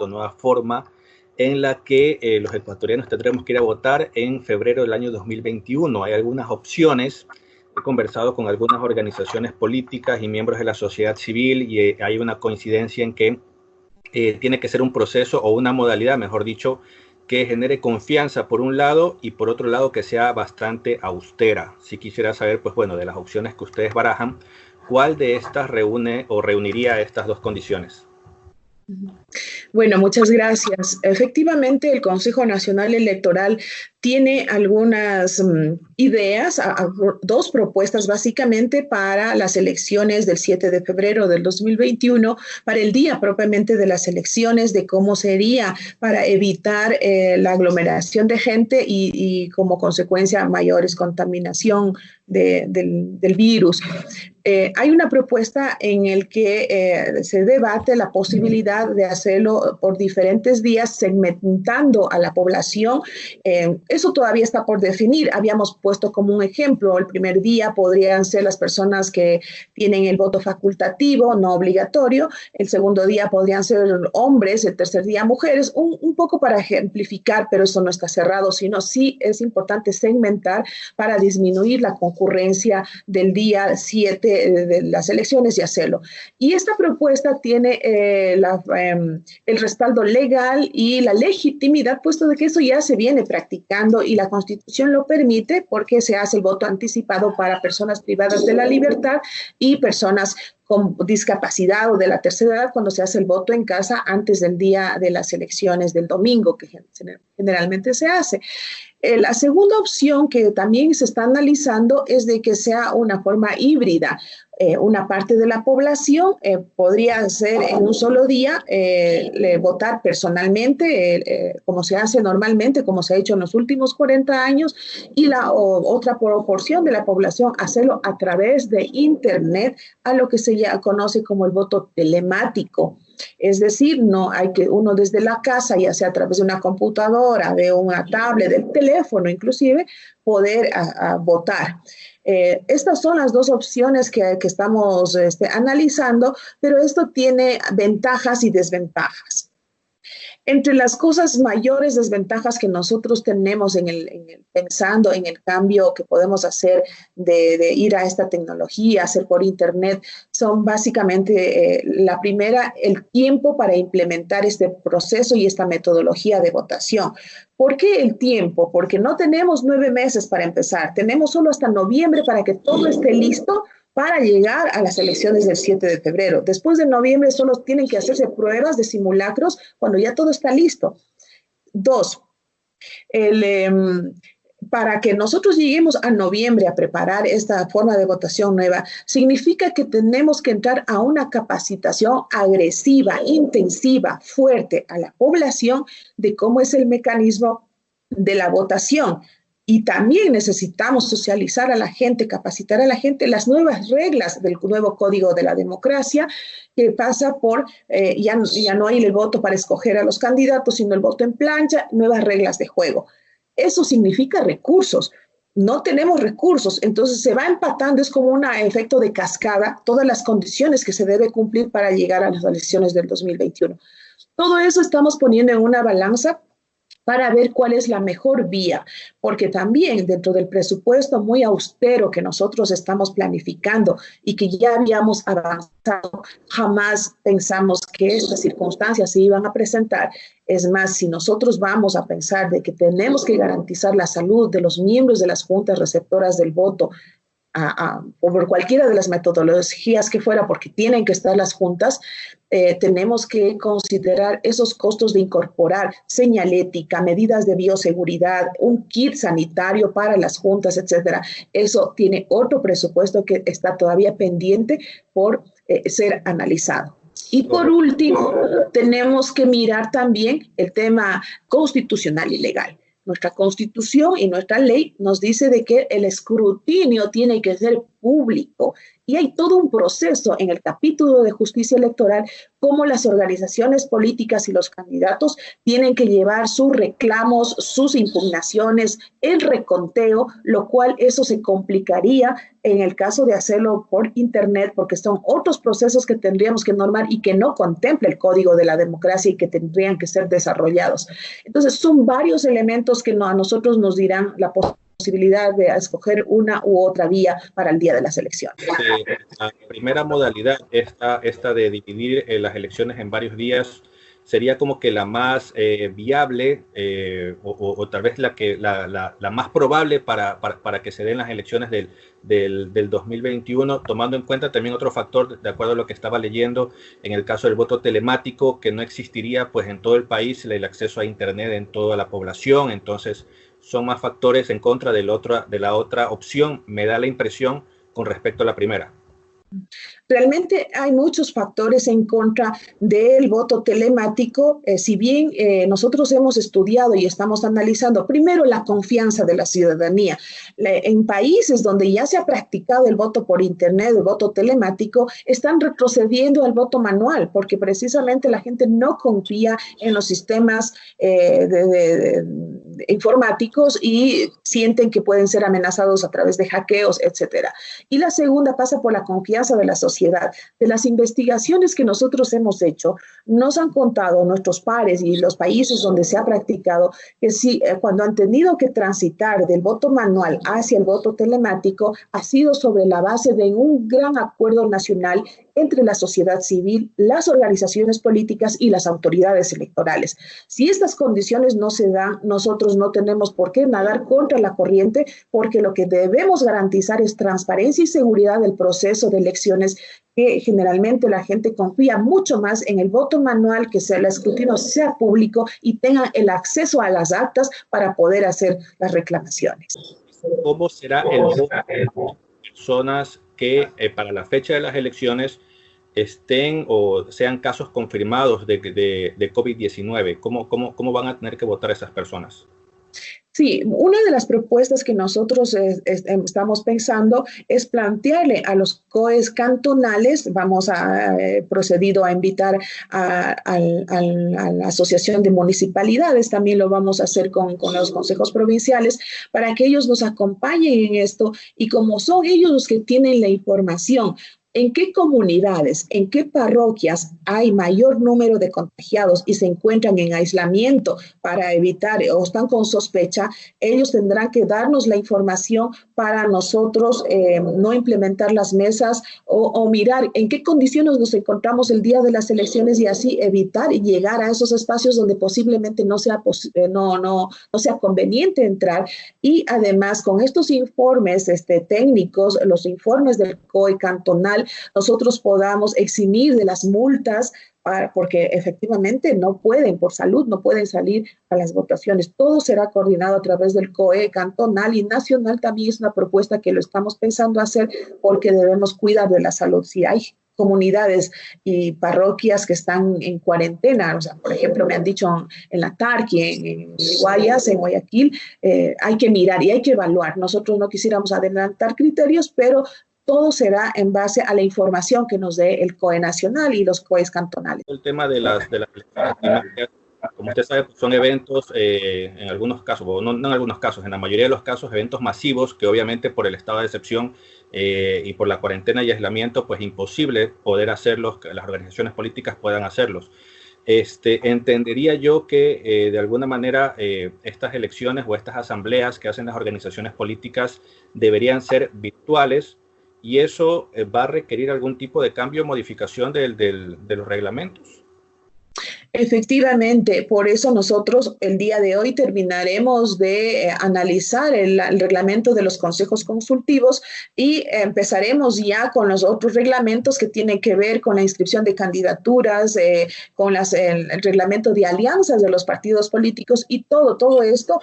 esta nueva forma en la que los ecuatorianos tendremos que ir a votar en febrero del año 2021. Hay algunas opciones. He conversado con algunas organizaciones políticas y miembros de la sociedad civil y hay una coincidencia en que tiene que ser un proceso o una modalidad, mejor dicho, que genere confianza por un lado y por otro lado que sea bastante austera. Si quisiera saber, pues bueno, de las opciones que ustedes barajan, ¿cuál de estas reúne o reuniría estas dos condiciones? Bueno, muchas gracias. Efectivamente, el Consejo Nacional Electoral tiene algunas ideas, dos propuestas básicamente para las elecciones del 7 de febrero del 2021, para el día propiamente de las elecciones, de cómo sería para evitar la aglomeración de gente y como consecuencia mayores contaminación del virus. Hay una propuesta en el que se debate la posibilidad de hacerlo por diferentes días, segmentando a la población. Eso todavía está por definir. Habíamos puesto como un ejemplo, el primer día podrían ser las personas que tienen el voto facultativo, no obligatorio. El segundo día podrían ser hombres, el tercer día mujeres, un poco para ejemplificar, pero eso no está cerrado, sino sí es importante segmentar para disminuir la concurrencia del día 7 de las elecciones y hacerlo. Y esta propuesta tiene el respaldo legal y la legitimidad, puesto de que eso ya se viene practicando y la Constitución lo permite porque se hace el voto anticipado para personas privadas de la libertad y personas con discapacidad o de la tercera edad cuando se hace el voto en casa antes del día de las elecciones del domingo, que generalmente se hace. La segunda opción que también se está analizando es de que sea una forma híbrida. Una parte de la población podría ser en un solo día votar personalmente, como se hace normalmente, como se ha hecho en los últimos 40 años, y la otra proporción de la población hacerlo a través de Internet, a lo que se ya conoce como el voto telemático. Es decir, no hay que uno desde la casa, ya sea a través de una computadora, de una tablet, del teléfono inclusive, poder votar. Estas son las dos opciones que estamos analizando, pero esto tiene ventajas y desventajas. Entre las cosas mayores desventajas que nosotros tenemos pensando en el cambio que podemos hacer de ir a esta tecnología, hacer por Internet, son básicamente la primera, el tiempo para implementar este proceso y esta metodología de votación. ¿Por qué el tiempo? Porque no tenemos 9 meses para empezar, tenemos solo hasta noviembre para que todo esté listo para llegar a las elecciones del 7 de febrero. Después de noviembre solo tienen que hacerse pruebas de simulacros cuando ya todo está listo. 2, para que nosotros lleguemos a noviembre a preparar esta forma de votación nueva, significa que tenemos que entrar a una capacitación agresiva, intensiva, fuerte a la población de cómo es el mecanismo de la votación. Y también necesitamos socializar a la gente, capacitar a la gente las nuevas reglas del nuevo Código de la Democracia, que pasa por, ya no hay el voto para escoger a los candidatos, sino el voto en plancha, nuevas reglas de juego. Eso significa recursos. No tenemos recursos, entonces se va empatando, es como un efecto de cascada, todas las condiciones que se debe cumplir para llegar a las elecciones del 2021. Todo eso estamos poniendo en una balanza para ver cuál es la mejor vía, porque también dentro del presupuesto muy austero que nosotros estamos planificando y que ya habíamos avanzado, jamás pensamos que estas circunstancias se iban a presentar. Es más, si nosotros vamos a pensar de que tenemos que garantizar la salud de los miembros de las juntas receptoras del voto, o por cualquiera de las metodologías que fuera, porque tienen que estar las juntas, tenemos que considerar esos costos de incorporar señalética, medidas de bioseguridad, un kit sanitario para las juntas, etcétera. Eso tiene otro presupuesto que está todavía pendiente por ser analizado. Y por último, tenemos que mirar también el tema constitucional y legal. Nuestra Constitución y nuestra ley nos dice de que el escrutinio tiene que ser público. Y hay todo un proceso en el capítulo de justicia electoral, cómo las organizaciones políticas y los candidatos tienen que llevar sus reclamos, sus impugnaciones, el reconteo, lo cual eso se complicaría en el caso de hacerlo por internet, porque son otros procesos que tendríamos que normar y que no contempla el Código de la Democracia y que tendrían que ser desarrollados. Entonces, son varios elementos que a nosotros nos dirán la posibilidad de escoger una u otra vía para el día de las elecciones. La primera modalidad, esta de dividir las elecciones en varios días, sería como que la más viable o tal vez la más probable para que se den las elecciones del 2021, tomando en cuenta también otro factor, de acuerdo a lo que estaba leyendo, en el caso del voto telemático, que no existiría pues en todo el país el acceso a internet en toda la población. Entonces son más factores en contra de la otra opción, me da la impresión, con respecto a la primera. Realmente hay muchos factores en contra del voto telemático, si bien nosotros hemos estudiado y estamos analizando primero la confianza de la ciudadanía. En países donde ya se ha practicado el voto por internet, el voto telemático, están retrocediendo al voto manual, porque precisamente la gente no confía en los sistemas informáticos y sienten que pueden ser amenazados a través de hackeos, etcétera. Y la segunda pasa por la confianza de la sociedad. De las investigaciones que nosotros hemos hecho, nos han contado nuestros pares y los países donde se ha practicado que sí, cuando han tenido que transitar del voto manual hacia el voto telemático, ha sido sobre la base de un gran acuerdo nacional entre la sociedad civil, las organizaciones políticas y las autoridades electorales. Si estas condiciones no se dan, nosotros no tenemos por qué nadar contra la corriente, porque lo que debemos garantizar es transparencia y seguridad del proceso de elecciones, que generalmente la gente confía mucho más en el voto manual, que el escrutinio sea público y tenga el acceso a las actas para poder hacer las reclamaciones. ¿Cómo será el voto de personas que para la fecha de las elecciones estén o sean casos confirmados de COVID-19? ¿Cómo van a tener que votar esas personas? Sí, una de las propuestas que nosotros estamos pensando es plantearle a los COEs cantonales, vamos a procedido a invitar a la Asociación de Municipalidades, también lo vamos a hacer con los consejos provinciales, para que ellos nos acompañen en esto, y como son ellos los que tienen la información, ¿en qué comunidades, en qué parroquias hay mayor número de contagiados y se encuentran en aislamiento para evitar o están con sospecha? Ellos tendrán que darnos la información para nosotros no implementar las mesas o mirar en qué condiciones nos encontramos el día de las elecciones y así evitar llegar a esos espacios donde posiblemente no sea conveniente entrar. Y además, con estos informes técnicos, los informes del COE cantonal, nosotros podamos eximir de las multas, porque efectivamente no pueden, por salud, no pueden salir a las votaciones. Todo será coordinado a través del COE cantonal y nacional. También es una propuesta que lo estamos pensando hacer, porque debemos cuidar de la salud. Si hay comunidades y parroquias que están en cuarentena, o sea, por ejemplo, me han dicho en la Tarqui, en Guayas, en Guayaquil, hay que mirar y hay que evaluar. Nosotros no quisiéramos adelantar criterios, pero todo será en base a la información que nos dé el COE nacional y los COEs cantonales. El tema de las elecciones climáticas, como usted sabe, son eventos, en algunos casos, o no en algunos casos, en la mayoría de los casos, eventos masivos que obviamente por el estado de excepción y por la cuarentena y aislamiento, pues imposible poder hacerlos, que las organizaciones políticas puedan hacerlos. Entendería yo que de alguna manera estas elecciones o estas asambleas que hacen las organizaciones políticas deberían ser virtuales, y eso va a requerir algún tipo de cambio o modificación de los reglamentos. Efectivamente, por eso nosotros el día de hoy terminaremos de analizar el reglamento de los consejos consultivos y empezaremos ya con los otros reglamentos que tienen que ver con la inscripción de candidaturas, con el reglamento de alianzas de los partidos políticos, y todo esto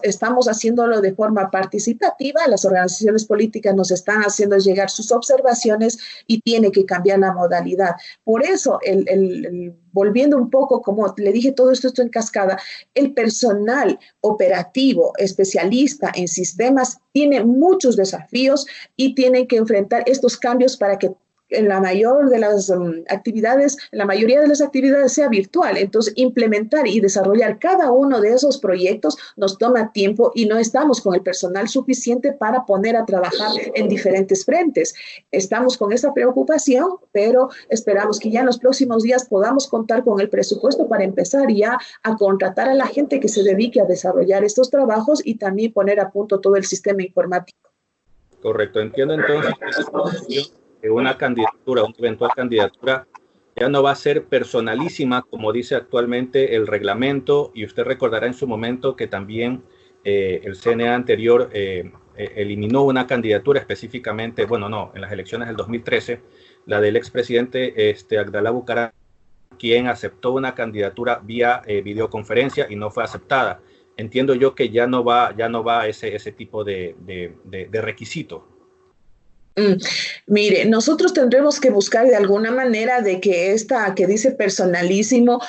estamos haciéndolo de forma participativa. Las organizaciones políticas nos están haciendo llegar sus observaciones y tiene que cambiar la modalidad. Por eso el volviendo un poco, como le dije, todo esto en cascada, el personal operativo, especialista en sistemas, tiene muchos desafíos y tiene que enfrentar estos cambios para que en la mayor de las actividades, en la mayoría de las actividades sea virtual. Entonces, implementar y desarrollar cada uno de esos proyectos nos toma tiempo y no estamos con el personal suficiente para poner a trabajar en diferentes frentes. Estamos con esa preocupación, pero esperamos que ya en los próximos días podamos contar con el presupuesto para empezar ya a contratar a la gente que se dedique a desarrollar estos trabajos y también poner a punto todo el sistema informático. Correcto, entiendo entonces que una candidatura, una eventual candidatura, ya no va a ser personalísima, como dice actualmente el reglamento, y usted recordará en su momento que también el CNE anterior eliminó una candidatura específicamente, bueno, no, en las elecciones del 2013, la del expresidente Abdalá Bucaram, quien aceptó una candidatura vía videoconferencia y no fue aceptada. Entiendo yo que ya no va ese tipo de requisito. Mire, nosotros tendremos que buscar de alguna manera de que esta que dice personalísimo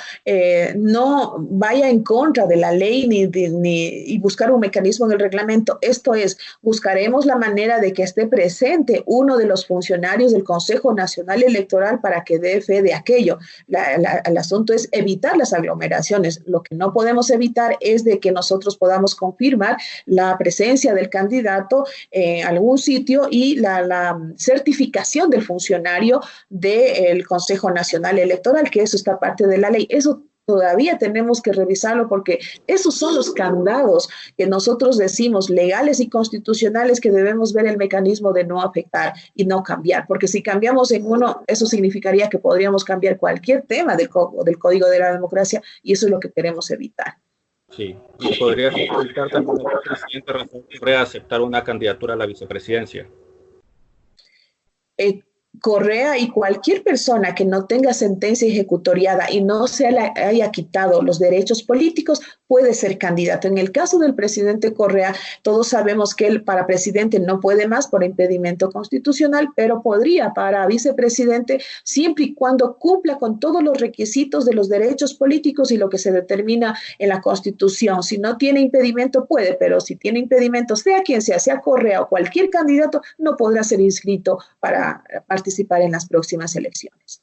no vaya en contra de la ley y buscar un mecanismo en el reglamento. Esto es, buscaremos la manera de que esté presente uno de los funcionarios del Consejo Nacional Electoral para que dé fe de aquello. El asunto es evitar las aglomeraciones. Lo que no podemos evitar es de que nosotros podamos confirmar la presencia del candidato en algún sitio y la certificación del funcionario del Consejo Nacional Electoral, que eso está parte de la ley. Eso todavía tenemos que revisarlo porque esos son los candados que nosotros decimos legales y constitucionales que debemos ver el mecanismo de no afectar y no cambiar, porque si cambiamos en uno, eso significaría que podríamos cambiar cualquier tema del Código de la Democracia y eso es lo que queremos evitar. Sí, y podría evitar también al presidente Rafael Correa aceptar una candidatura a la vicepresidencia. Correa y cualquier persona que no tenga sentencia ejecutoriada y no se le haya quitado los derechos políticos puede ser candidato. En el caso del presidente Correa, todos sabemos que él para presidente no puede más por impedimento constitucional, pero podría para vicepresidente siempre y cuando cumpla con todos los requisitos de los derechos políticos y lo que se determina en la Constitución. Si no tiene impedimento puede, pero si tiene impedimento, sea quien sea Correa o cualquier candidato, no podrá ser inscrito para participar en las próximas elecciones.